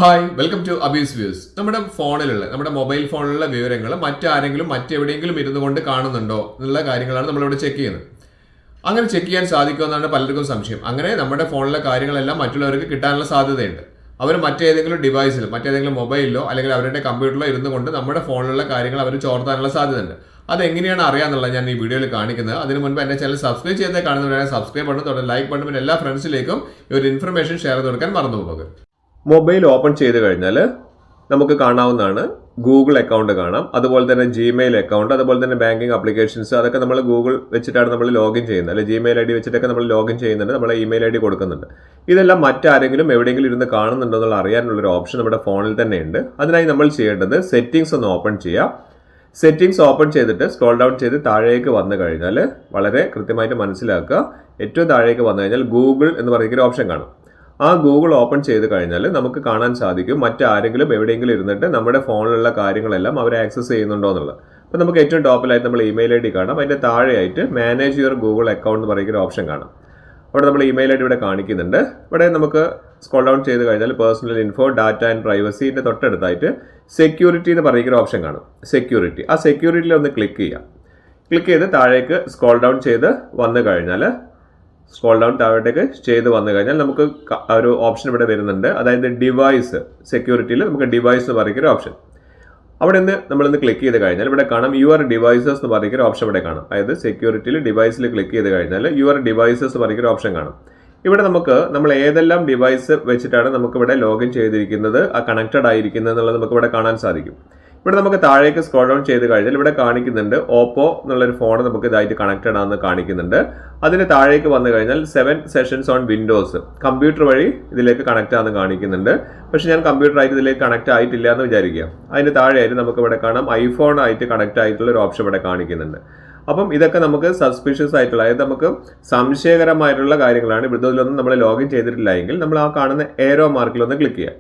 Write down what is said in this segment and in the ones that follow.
Hi welcome to Abi's views. നമ്മുടെ mobile ഫോണിലുള്ള വിവരങ്ങൾ മറ്റാരെങ്കിലും മറ്റെവിടെയെങ്കിലും ഇരുന്നു കൊണ്ട് കാണുന്നുണ്ടോ എന്നുള്ള കാര്യങ്ങളാണ് നമ്മളിവിടെ ചെക്ക് ചെയ്യുന്നത്. അങ്ങനെ ചെക്ക് ചെയ്യാൻ സാധിക്കുമെന്നാണ് പലർക്കും സംശയം. അങ്ങനെ നമ്മുടെ ഫോണിലെ കാര്യങ്ങളെല്ലാം മറ്റുള്ളവർക്ക് കിട്ടാനുള്ള സാധ്യതയുണ്ട്. അവർ മറ്റേതെങ്കിലും ഡിവൈസിൽ മറ്റേതെങ്കിലും മൊബൈലിലോ അല്ലെങ്കിൽ അവരുടെ കമ്പ്യൂട്ടറിലോ ഇരുന്നു കൊണ്ട് നമ്മുടെ ഫോണിലുള്ള കാര്യങ്ങൾ അവർ ചോർത്താനുള്ള സാധ്യതയുണ്ട്. അതെങ്ങനെയാണ് അറിയാന്നുള്ളത് ഞാൻ ഈ വീഡിയോയിൽ കാണിക്കുന്നത്. അതിന് മുൻപ് എൻ്റെ ചാനൽ സബ്സ്ക്രൈബ് ചെയ്ത് കാണുന്നവരാണെങ്കിൽ സബ്സ്ക്രൈബ് ബട്ടൺ തൊട്ട് ലൈക്ക് ബട്ടൺ പിന്നെ എല്ലാ ഫ്രണ്ട്സിലേക്കും ഈ ഒരു ഇൻഫർമേഷൻ ഷെയർ ചെയ്ത് കൊടുക്കാൻ മറന്നു പോകുക. മൊബൈൽ ഓപ്പൺ ചെയ്ത് കഴിഞ്ഞാൽ നമുക്ക് കാണാവുന്നതാണ് ഗൂഗിൾ അക്കൗണ്ട് കാണാം, അതുപോലെ തന്നെ ജിമെയിൽ അക്കൗണ്ട്, അതുപോലെ തന്നെ ബാങ്കിങ് ആപ്ലിക്കേഷൻസ്. അതൊക്കെ നമ്മൾ ഗൂഗിൾ വെച്ചിട്ടാണ് നമ്മൾ ലോഗിൻ ചെയ്യുന്നത്, അല്ലെങ്കിൽ ജിമെയിൽ ഐ ഡി വെച്ചിട്ടൊക്കെ നമ്മൾ ലോഗിൻ ചെയ്യുന്നുണ്ട്, നമ്മളെ ഇമെയിൽ ഐ ഡി കൊടുക്കുന്നുണ്ട്. ഇതെല്ലാം മറ്റാരെങ്കിലും എവിടെയെങ്കിലും ഇരുന്ന് കാണുന്നുണ്ടോ എന്നുള്ള അറിയാനുള്ളൊരു ഓപ്ഷൻ നമ്മുടെ ഫോണിൽ തന്നെ ഉണ്ട്. അതിനായി നമ്മൾ ചെയ്യേണ്ടത് സെറ്റിംഗ്സ് ഒന്ന് ഓപ്പൺ ചെയ്യാം. സെറ്റിംഗ്സ് ഓപ്പൺ ചെയ്തിട്ട് സ്ക്രോൾ ഡൗൺ ചെയ്ത് താഴേക്ക് വന്നു കഴിഞ്ഞാൽ വളരെ കൃത്യമായിട്ട് മനസ്സിലാക്കുക. ഏറ്റവും താഴേക്ക് വന്നു കഴിഞ്ഞാൽ ഗൂഗിൾ എന്ന് പറയുന്ന ഓപ്ഷൻ കാണും. ആ ഗൂഗിൾ ഓപ്പൺ ചെയ്ത് കഴിഞ്ഞാൽ നമുക്ക് കാണാൻ സാധിക്കും മറ്റാരെങ്കിലും എവിടെയെങ്കിലും ഇരുന്നിട്ട് നമ്മുടെ ഫോണിലുള്ള കാര്യങ്ങളെല്ലാം അവർ ആക്സസ് ചെയ്യുന്നുണ്ടോ എന്നുള്ളത്. അപ്പോൾ നമുക്ക് ഏറ്റവും ടോപ്പിലായിട്ട് നമ്മൾ ഇമെയിൽ ഐ ഡി കാണാം. അതിൻ്റെ താഴെയായിട്ട് മാനേജ് യുവർ ഗൂഗിൾ അക്കൗണ്ട് എന്ന് പറയുന്ന ഓപ്ഷൻ കാണാം. അവിടെ നമ്മൾ ഇമെയിൽ ഐ ഡി ഇവിടെ കാണിക്കുന്നുണ്ട്. ഇവിടെ നമുക്ക് സ്ക്രോൾ ഡൗൺ ചെയ്ത് കഴിഞ്ഞാൽ പേഴ്സണൽ ഇൻഫോ, ഡാറ്റ ആൻഡ് പ്രൈവസിൻ്റെ തൊട്ടടുത്തായിട്ട് സെക്യൂരിറ്റി എന്ന് പറയുന്ന ഓപ്ഷൻ കാണും. സെക്യൂരിറ്റി, ആ സെക്യൂരിറ്റിയിൽ ഒന്ന് ക്ലിക്ക് ചെയ്യാം. ക്ലിക്ക് ചെയ്ത് താഴേക്ക് സ്ക്രോൾ ഡൗൺ ചെയ്ത് വന്നു കഴിഞ്ഞാൽ താഴോട്ടേക്ക് ചെയ്ത് വന്നു കഴിഞ്ഞാൽ നമുക്ക് ഒരു ഓപ്ഷൻ ഇവിടെ വരുന്നുണ്ട്. അതായത് ഡിവൈസ് സെക്യൂരിറ്റിയിൽ നമുക്ക് ഡിവൈസ് എന്ന് പറയുന്ന ഓപ്ഷൻ. അവിടെ നിന്ന് നമ്മളിന്ന് ക്ലിക്ക് ചെയ്ത് കഴിഞ്ഞാൽ ഇവിടെ കാണാം യുവർ ഡിവൈസസ് എന്ന് പറയുന്ന ഓപ്ഷൻ ഇവിടെ കാണാം. അതായത് സെക്യൂരിറ്റിയിൽ ഡിവൈസിൽ ക്ലിക്ക് ചെയ്ത് കഴിഞ്ഞാൽ യുവർ ഡിവൈസസ് എന്ന് പറയുന്ന ഓപ്ഷൻ കാണാം. ഇവിടെ നമ്മൾ ഏതെല്ലാം ഡിവൈസ് വെച്ചിട്ടാണ് നമുക്കിവിടെ ലോഗിൻ ചെയ്തിരിക്കുന്നത്, ആ കണക്റ്റഡ് ആയിരിക്കുന്നത് എന്നുള്ളത് നമുക്ക് ഇവിടെ കാണാൻ സാധിക്കും. ഇവിടെ നമുക്ക് താഴേക്ക് സ്ക്രോൾ ഡൗൺ ചെയ്ത് കഴിഞ്ഞാൽ ഇവിടെ കാണിക്കുന്നുണ്ട് ഓപ്പോ എന്നുള്ളൊരു ഫോൺ നമുക്ക് ഇതായിട്ട് കണക്റ്റഡ് ആണെന്ന് കാണിക്കുന്നുണ്ട്. അതിന് താഴേക്ക് വന്നു കഴിഞ്ഞാൽ 7 സെഷൻസ് ഓൺ വിൻഡോസ്, കമ്പ്യൂട്ടർ വഴി ഇതിലേക്ക് കണക്റ്റ് ആണെന്ന് കാണിക്കുന്നുണ്ട്. പക്ഷെ ഞാൻ കമ്പ്യൂട്ടർ ആയിട്ട് ഇതിലേക്ക് കണക്റ്റ് ആയിട്ടില്ല എന്ന് വിചാരിക്കുക. അതിന് താഴെയായിട്ട് നമുക്ക് ഇവിടെ കാണാം ഐഫോൺ ആയിട്ട് കണക്റ്റ് ആയിട്ടുള്ള ഒരു ഓപ്ഷൻ ഇവിടെ കാണിക്കുന്നുണ്ട്. അപ്പം ഇതൊക്കെ നമുക്ക് സസ്പീഷ്യസ് ആയിട്ടുള്ള, അതായത് നമുക്ക് സംശയകരമായിട്ടുള്ള കാര്യങ്ങളാണ്. ഇതിലൊന്നും നമ്മൾ ലോഗിൻ ചെയ്തിട്ടില്ല എങ്കിൽ നമ്മൾ ആ കാണുന്ന ഏരോ മാർക്കിലൊന്ന് ക്ലിക്ക് ചെയ്യാം.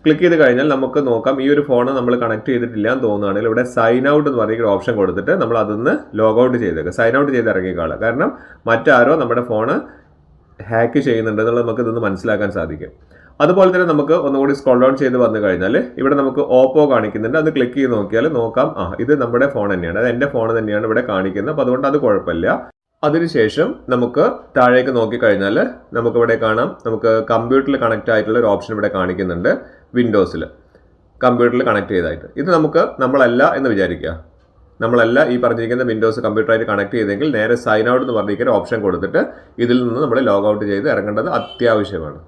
ക്ലിക്ക് ചെയ്ത് കഴിഞ്ഞാൽ നമുക്ക് നോക്കാം ഈ ഒരു ഫോൺ നമ്മൾ കണക്ട് ചെയ്തിട്ടില്ല എന്ന് തോന്നുകയാണെങ്കിൽ ഇവിടെ സൈൻ ഔട്ട് എന്ന് പറയുന്ന ഓപ്ഷൻ കൊടുത്തിട്ട് നമ്മൾ അതൊന്ന് ലോഗ് ഔട്ട് ചെയ്തേക്കുക, സൈൻ ഔട്ട് ചെയ്ത് ഇറങ്ങിക്കാളുക. കാരണം മറ്റാരോ നമ്മുടെ ഫോണ് ഹാക്ക് ചെയ്യുന്നുണ്ട് എന്നുള്ളത് നമുക്ക് ഇതൊന്ന് മനസ്സിലാക്കാൻ സാധിക്കും. അതുപോലെ തന്നെ നമുക്ക് ഒന്നുകൂടി സ്ക്രോൾ ഡൗൺ ചെയ്ത് വന്നു കഴിഞ്ഞാൽ ഇവിടെ നമുക്ക് ഓപ്പോ കാണിക്കുന്നുണ്ട്. അത് ക്ലിക്ക് ചെയ്ത് നോക്കിയാൽ നോക്കാം, ഇത് നമ്മുടെ ഫോൺ തന്നെയാണ്, അത് എൻ്റെ ഫോൺ തന്നെയാണ് ഇവിടെ കാണിക്കുന്നത്. അപ്പോൾ അതുകൊണ്ട് അത് കുഴപ്പമില്ല. അതിനുശേഷം നമുക്ക് താഴേക്ക് നോക്കിക്കഴിഞ്ഞാൽ നമുക്കിവിടെ കാണാം, നമുക്ക് കമ്പ്യൂട്ടറിൽ കണക്റ്റ് ആയിട്ടുള്ള ഒരു ഓപ്ഷൻ ഇവിടെ കാണിക്കുന്നുണ്ട്. വിൻഡോസിൽ കമ്പ്യൂട്ടറിൽ കണക്ട് ചെയ്തായിട്ട് ഇത് നമ്മളല്ല എന്ന് വിചാരിക്കുക. നമ്മളല്ല ഈ പറഞ്ഞിരിക്കുന്ന വിൻഡോസ് കമ്പ്യൂട്ടറായിട്ട് കണക്ട് ചെയ്തെങ്കിൽ നേരെ സൈൻ ഔട്ട് എന്ന് പറഞ്ഞിരിക്കുന്ന ഓപ്ഷൻ കൊടുത്തിട്ട് ഇതിൽ നിന്ന് നമ്മൾ ലോഗ് ഔട്ട് ചെയ്ത് ഇറങ്ങേണ്ടത് അത്യാവശ്യമാണ്.